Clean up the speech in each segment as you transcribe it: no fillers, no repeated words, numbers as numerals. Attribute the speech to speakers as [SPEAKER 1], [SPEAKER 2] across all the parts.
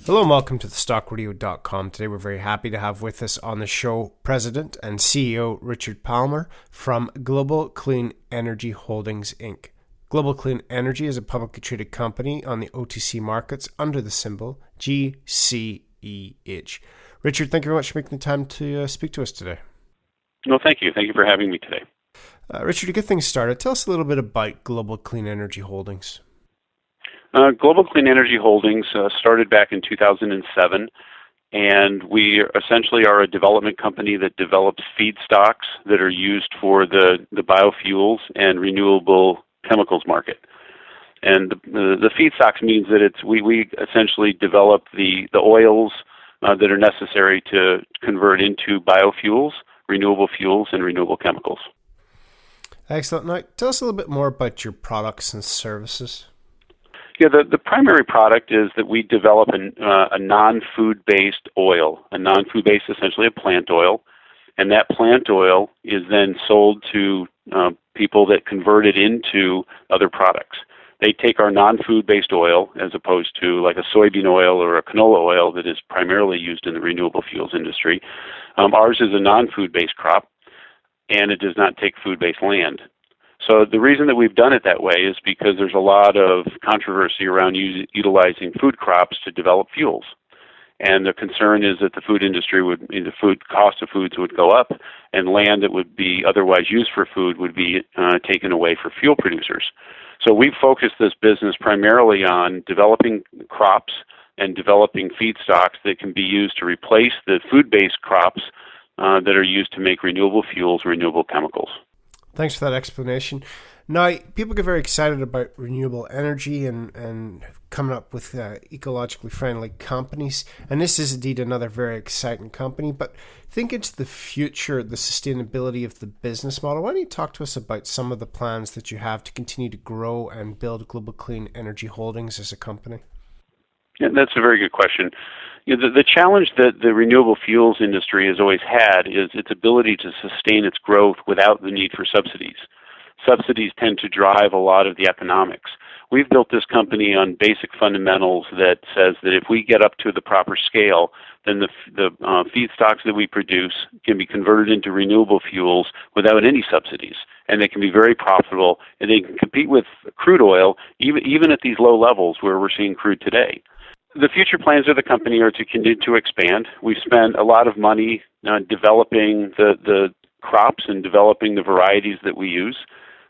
[SPEAKER 1] Hello and welcome to thestockradio.com. Today we're very happy to have with us on the show President and CEO Richard PALMER from Global Clean Energy Holdings, Inc. Global Clean Energy is a publicly traded company on the OTC markets under the symbol GCEH. Richard, thank you very much for making the time to speak to us today.
[SPEAKER 2] No, thank you. Thank you for having me today.
[SPEAKER 1] Richard, to get things started, tell us a little bit about Global Clean Energy Holdings.
[SPEAKER 2] Global Clean Energy Holdings started back in 2007, and we essentially are a development company that develops feedstocks that are used for the biofuels and renewable chemicals market. And the feedstocks means that we essentially develop the oils that are necessary to convert into biofuels, renewable fuels, and renewable chemicals.
[SPEAKER 1] Excellent. Now, tell us a little bit more about your products and services.
[SPEAKER 2] Yeah, the primary product is that we develop a non-food-based oil, essentially a plant oil, and that plant oil is then sold to people that convert it into other products. They take our non-food-based oil as opposed to like a soybean oil or a canola oil that is primarily used in the renewable fuels industry. Ours is a non-food-based crop, and it does not take food-based land. So the reason that we've done it that way is because there's a lot of controversy around utilizing food crops to develop fuels. And the concern is that the food cost of foods would go up, and land that would be otherwise used for food would be taken away for fuel producers. So we've focused this business primarily on developing crops and developing feedstocks that can be used to replace the food-based crops that are used to make renewable fuels, renewable chemicals.
[SPEAKER 1] Thanks for that explanation. Now, people get very excited about renewable energy and coming up with ecologically friendly companies. And this is indeed another very exciting company. But think into the future, the sustainability of the business model. Why don't you talk to us about some of the plans that you have to continue to grow and build Global Clean Energy Holdings as a company?
[SPEAKER 2] Yeah, that's a very good question. The challenge that the renewable fuels industry has always had is its ability to sustain its growth without the need for subsidies. Subsidies tend to drive a lot of the economics. We've built this company on basic fundamentals that says that if we get up to the proper scale, then the feedstocks that we produce can be converted into renewable fuels without any subsidies. And they can be very profitable, and they can compete with crude oil even at these low levels where we're seeing crude today. The future plans of the company are to continue to expand. We've spent a lot of money developing the crops and developing the varieties that we use.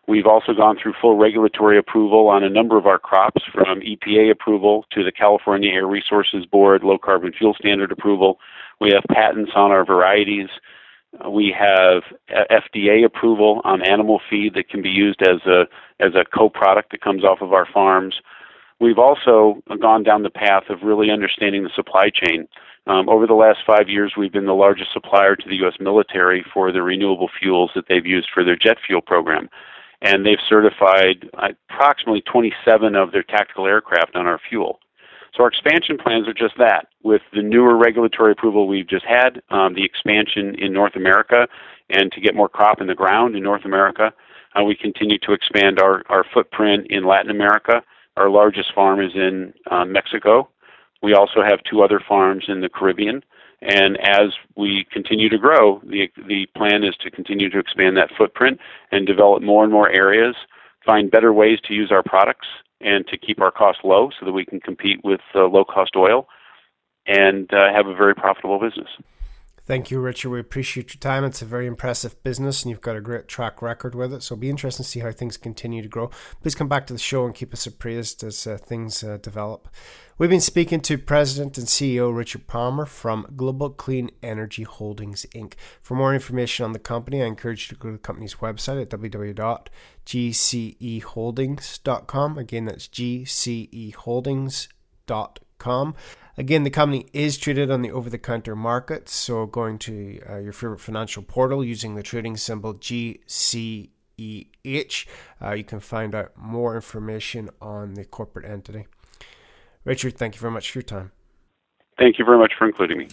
[SPEAKER 2] We've also gone through full regulatory approval on a number of our crops, from EPA approval to the California Air Resources Board Low Carbon Fuel Standard approval. We have patents on our varieties. We have FDA approval on animal feed that can be used as a co-product that comes off of our farms. We've also gone down the path of really understanding the supply chain. Over the last 5 years, we've been the largest supplier to the U.S. military for the renewable fuels that they've used for their jet fuel program. And they've certified approximately 27 of their tactical aircraft on our fuel. So our expansion plans are just that. With the newer regulatory approval we've just had, the expansion in North America, and to get more crop in the ground in North America, we continue to expand our footprint in Latin America. Our largest farm is in Mexico. We also have 2 other farms in the Caribbean. And as we continue to grow, the plan is to continue to expand that footprint and develop more and more areas, find better ways to use our products and to keep our costs low so that we can compete with low-cost oil and have a very profitable business.
[SPEAKER 1] Thank you, Richard. We appreciate your time. It's a very impressive business, and you've got a great track record with it. So it'll be interesting to see how things continue to grow. Please come back to the show and keep us appraised as things develop. We've been speaking to President and CEO Richard PALMER from Global Clean Energy Holdings, Inc. For more information on the company, I encourage you to go to the company's website at www.gceholdings.com. Again, that's gceholdings.com. Again, the company is traded on the over-the-counter market, so going to your favorite financial portal using the trading symbol GCEH, you can find out more information on the corporate entity. Richard, thank you very much for your time.
[SPEAKER 2] Thank you very much for including me.